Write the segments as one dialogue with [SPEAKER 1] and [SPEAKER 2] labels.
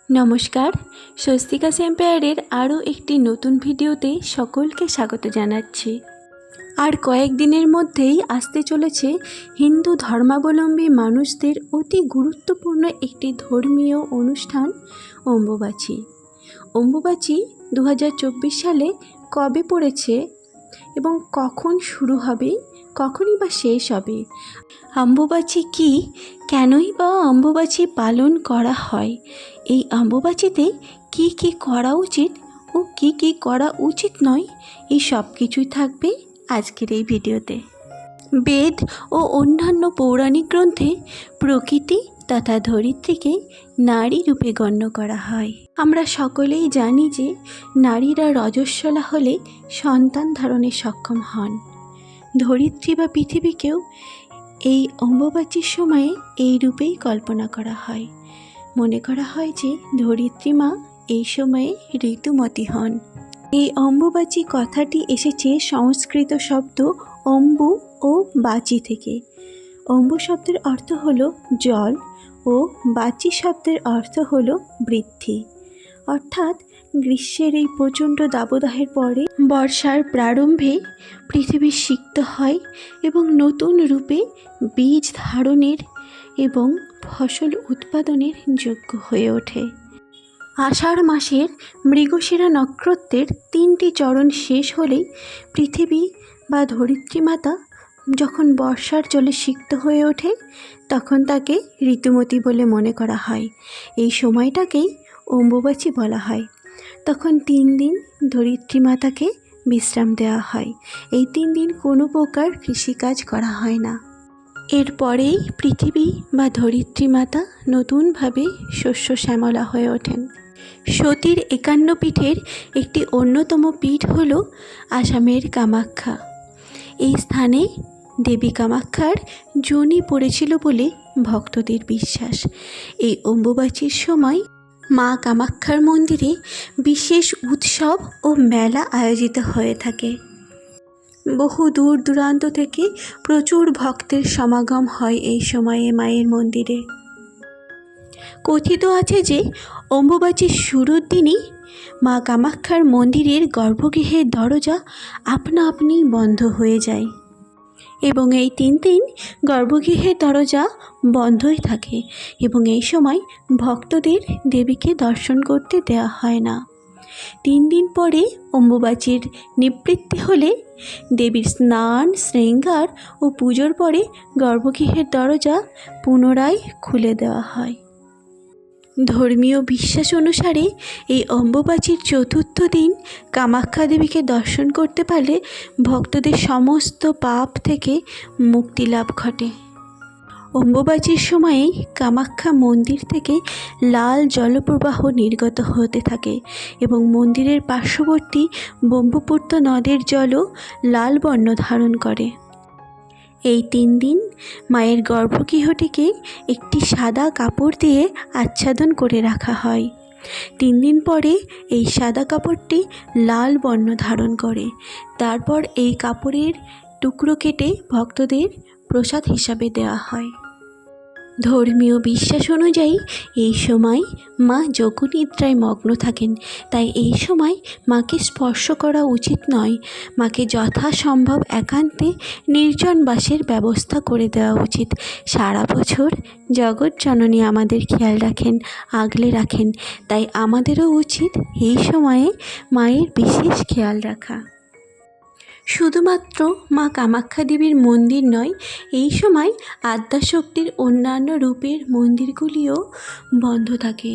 [SPEAKER 1] নমস্কার, স্বস্তিকা এম্পায়ারের আরও একটি নতুন ভিডিওতে সকলকে স্বাগত জানাচ্ছি। আর কয়েকদিনের মধ্যেই আসতে চলেছে হিন্দু ধর্মাবলম্বী মানুষদের অতি গুরুত্বপূর্ণ একটি ধর্মীয় অনুষ্ঠান অম্বুবাচী। অম্বুবাচী 2024 সালে কবে পড়েছে এবং কখন শুরু হবে, কখনই বা শেষ হবে, অম্বুবাচী কী, কেনই বা অম্বুবাচী পালন করা হয়, এই অম্বুবাচীতে কী কী করা উচিত ও কী কী করা উচিত নয়, এই সব কিছুই থাকবে আজকের এই ভিডিওতে। বেদ ও অন্যান্য পৌরাণিক গ্রন্থে প্রকৃতি তথা ধরিত্রীকে নারী রূপে গণ্য করা হয়। আমরা সকলেই জানি যে নারীরা রজস্বলা হলে সন্তান ধারণে সক্ষম হন। ধরিত্রী বা পৃথিবীকেও এই অম্বুবাচীর সময়ে এই রূপেই কল্পনা করা হয়। মনে করা হয় যে ধরিত্রী মা এই সময়ে ঋতুমতী হন। এই অম্বুবাচী কথাটি এসেছে সংস্কৃত শব্দ অম্বু ও বাচী থেকে। অম্বু শব্দের অর্থ হলো জল ও বাচী শব্দের অর্থ হলো বৃদ্ধি, অর্থাৎ গ্রীষ্মের এই প্রচণ্ড দাবদাহের পরে বর্ষার প্রারম্ভে পৃথিবী সিক্ত হয় এবং নতুন রূপে বীজ ধারণের এবং ফসল উৎপাদনের যোগ্য হয়ে ওঠে। আষাঢ় মাসের মৃগশিরা নক্ষত্রের 3টি চরণ শেষ হলেই পৃথিবী বা ধরিত্রী মাতা যখন বর্ষার জলে সিক্ত হয়ে ওঠে, তখন তাকে ঋতুমতী বলে মনে করা হয়। এই সময়টাকেই অম্বুবাচী বলা হয়। তখন 3 দিন ধরিত্রী মাতাকে বিশ্রাম দেওয়া হয়। এই 3 দিন কোনো প্রকার কৃষিকাজ করা হয় না। এরপরেই পৃথিবী বা ধরিত্রী মাতা নতুনভাবে শস্য শ্যামলা হয়ে ওঠেন। সতীর 51 পীঠের একটি অন্যতম পীঠ হল আসামের কামাখ্যা। এই স্থানে দেবী কামাখ্যার যোনি পড়েছিল বলে ভক্তদের বিশ্বাস। এই অম্বুবাচীর সময় মা কামাখ্যার মন্দিরে বিশেষ উৎসব ও মেলা আয়োজিত হয়ে থাকে। বহু দূর দূরান্ত থেকে প্রচুর ভক্তের সমাগম হয় এই সময়ে মায়ের মন্দিরে। কথিত আছে যে অম্বুবাচীর শুরুর দিনই মা কামাখ্যার মন্দিরের গর্ভগৃহের দরজা আপনা আপনি বন্ধ হয়ে যায় এবং এই 3 দিন গর্ভগৃহের দরজা বন্ধই থাকে এবং এই সময় ভক্তদের দেবীকে দর্শন করতে দেওয়া হয় না। 3 দিন পরে অম্বুবাচীর নিবৃত্তি হলে দেবীর স্নান, শৃঙ্গার ও পুজোর পরে গর্ভগৃহের দরজা পুনরায় খুলে দেওয়া হয়। ধর্মীয় বিশ্বাস অনুসারে এই অম্বুবাচীর 4র্থ দিন কামাখ্যা দেবীকে দর্শন করতে পারলে ভক্তদের সমস্ত পাপ থেকে মুক্তি লাভ ঘটে। অম্বুবাচীর সময়েই কামাখ্যা মন্দির থেকে লাল জলপ্রবাহ নির্গত হতে থাকে এবং মন্দিরের পার্শ্ববর্তী ব্রহ্মপুত্র নদের জলও লাল বর্ণ ধারণ করে। এই 3 দিন মায়ের গর্ভগৃহটিকে একটি সাদা কাপড় দিয়ে আচ্ছাদন করে রাখা হয়। 3 দিন পরে এই সাদা কাপড়টি লাল বর্ণ ধারণ করে। তারপর এই কাপড়ের টুকরো কেটে ভক্তদের প্রসাদ হিসাবে দেওয়া হয়। ধর্মীয় বিশ্বাস অনুযায়ী এই সময় মা যোগনিদ্রায় মগ্ন থাকেন, তাই এই সময় মাকে স্পর্শ করা উচিত নয়। মাকে যথাসম্ভব একান্তে নির্জন বাসের ব্যবস্থা করে দেওয়া উচিত। সারা বছর জগৎ জননী আমাদের খেয়াল রাখেন, আগলে রাখেন, তাই আমাদেরও উচিত এই সময়ে মায়ের বিশেষ খেয়াল রাখা। শুধুমাত্র মা কামাখ্যা দেবীর মন্দির নয়, এই সময় আদ্যাশক্তির অন্যান্য রূপের মন্দিরগুলিও বন্ধ থাকে।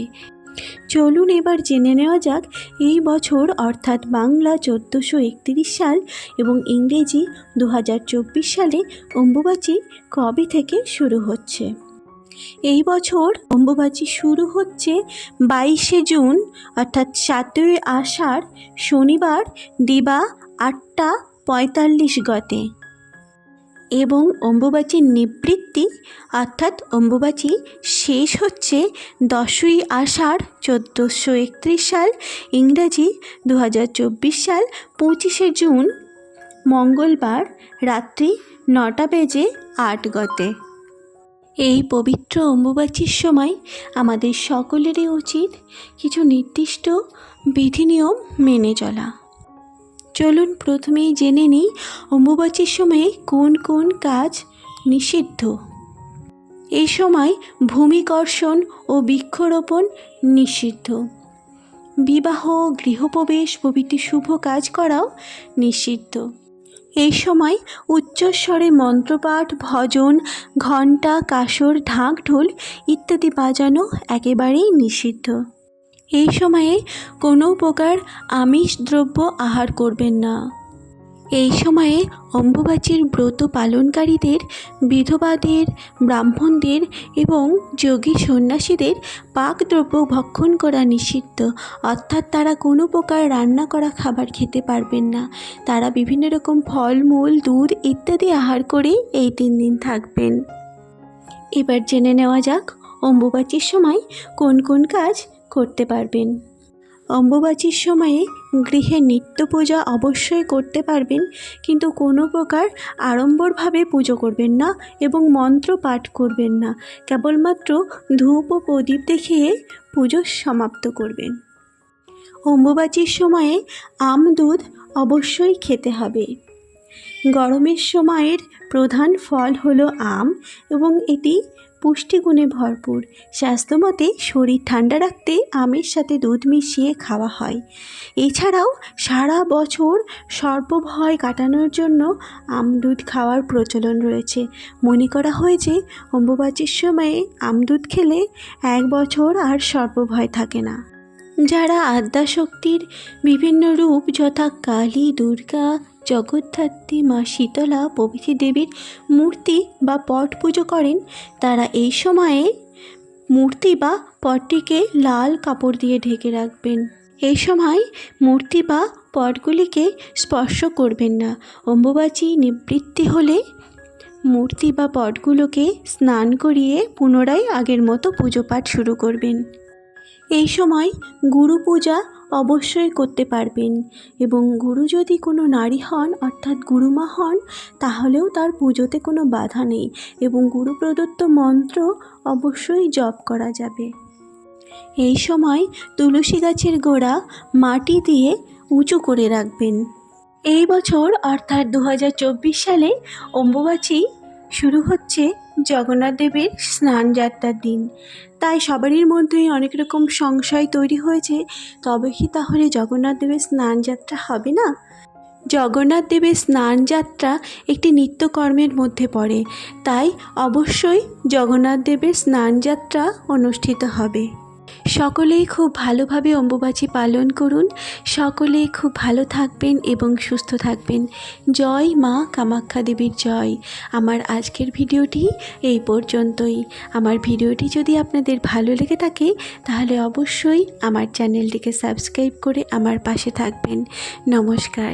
[SPEAKER 1] চলুন এবার জেনে নেওয়া যাক এই বছর অর্থাৎ বাংলা 1431 সাল এবং ইংরেজি 2024 সালে অম্বুবাচী কবে থেকে শুরু হচ্ছে। এই বছর অম্বুবাচী শুরু হচ্ছে 22শে জুন অর্থাৎ 7ই আষাঢ় শনিবার দিবা 8টা 45 গতে এবং অম্বুবাচীর নিবৃত্তি অর্থাৎ অম্বুবাচী শেষ হচ্ছে 10ই আষাঢ় 1431 সাল ইংরাজি 2024 সাল 25শে জুন মঙ্গলবার রাত্রি 9টা বেজে 8 গতে। এই পবিত্র অম্বুবাচীর সময় আমাদের সকলেরই উচিত কিছু নির্দিষ্ট বিধিনিয়ম মেনে চলা। চলুন প্রথমেই জেনে নিই অম্বুবাচীর সময়ে কোন কোন কাজ নিষিদ্ধ। এই সময় ভূমিকর্ষণ ও বৃক্ষরোপণ নিষিদ্ধ। বিবাহ, গৃহপ্রবেশ প্রভৃতি শুভ কাজ করাও নিষিদ্ধ। এই সময় উচ্চস্বরে মন্ত্রপাঠ, ভজন, ঘণ্টা, কাসর, ঢাক, ঢোল ইত্যাদি বাজানো একেবারেই নিষিদ্ধ। এই সময়ে কোনো প্রকার আমিষ দ্রব্য আহার করবেন না। এই সময়ে অম্বুবাচীর ব্রত পালনকারীদের, বিধবাদের, ব্রাহ্মণদের এবং যোগী সন্ন্যাসীদের পাকদ্রব্য ভক্ষণ করা নিষিদ্ধ, অর্থাৎ তারা কোনো প্রকার রান্না করা খাবার খেতে পারবেন না। তারা বিভিন্ন রকম ফলমূল, দুধ ইত্যাদি আহার করেই এই 3 দিন থাকবেন। এবার জেনে নেওয়া যাক অম্বুবাচীর সময় কোন কোন কাজ করতে পারবেন। অম্বুবাচীর সময়ে গৃহে নিত্য পূজা অবশ্যই করতে পারবেন, কিন্তু কোনো প্রকার আড়ম্বরভাবে পুজো করবেন না এবং মন্ত্র পাঠ করবেন না। কেবলমাত্র ধূপ ও প্রদীপ দেখিয়ে পুজো সমাপ্ত করবেন। অম্বুবাচীর সময়ে আম দুধ অবশ্যই খেতে হবে। গরমের সময়ের প্রধান ফল হলো আম এবং এটি পুষ্টিগুণে ভরপুর। স্বাস্থ্যমতে শরীর ঠান্ডা রাখতে আমের সাথে দুধ মিশিয়ে খাওয়া হয়। এছাড়াও সারা বছর সর্পভয় কাটানোর জন্য আমদুধ খাওয়ার প্রচলন রয়েছে। মনে করা হয় যে অম্বুবাচীর সময়ে আমদুধ খেলে 1 বছর আর সর্পভয় থাকে না। যারা আদ্যাশক্তির বিভিন্ন রূপ যথা কালী, দুর্গা, জগদ্ধাত্রী, মা শীতলা প্রভৃতি দেবীর মূর্তি বা পট পুজো করেন, তারা এই সময়ে মূর্তি বা পটটিকে লাল কাপড় দিয়ে ঢেকে রাখবেন। এই সময় মূর্তি বা পটগুলিকে স্পর্শ করবেন না। অম্বুবাচী নিবৃত্তি হলে মূর্তি বা পটগুলোকে স্নান করিয়ে পুনরায় আগের মতো পুজো পাঠ শুরু করবেন। এই সময় গুরু পূজা অবশ্যই করতে পারবেন এবং গুরু যদি কোনো নারী হন অর্থাৎ গুরুমা হন, তাহলেও তার পুজোতে কোনো বাধা নেই এবং গুরু প্রদত্ত মন্ত্র অবশ্যই জপ করা যাবে। এই সময় তুলসী গাছের গোড়া মাটি দিয়ে উঁচু করে রাখবেন। এই বছর অর্থাৎ 2024 সালে অম্বুবাচী শুরু হচ্ছে জগন্নাথ দেবের স্নান যাত্রার দিন। তাই সবারই মধ্যেই অনেক রকম সংশয় তৈরি হয়েছে, তবে কি তাহলে জগন্নাথ দেবের স্নান যাত্রা হবে না? জগন্নাথ দেবের স্নান যাত্রা একটি নিত্যকর্মের মধ্যে পড়ে, তাই অবশ্যই জগন্নাথ দেবের স্নান যাত্রা অনুষ্ঠিত হবে। সকলেই খুব ভালোভাবে অম্বুবাচী পালন করুন। সকলেই খুব ভালো থাকবেন এবং সুস্থ থাকবেন। জয় মা কামাখ্যা দেবীর জয়। আমার আজকের ভিডিওটি এই পর্যন্তই। আমার ভিডিওটি যদি আপনাদের ভালো লেগে থাকে তাহলে অবশ্যই আমার চ্যানেলটিকে সাবস্ক্রাইব করে আমার পাশে থাকবেন। নমস্কার।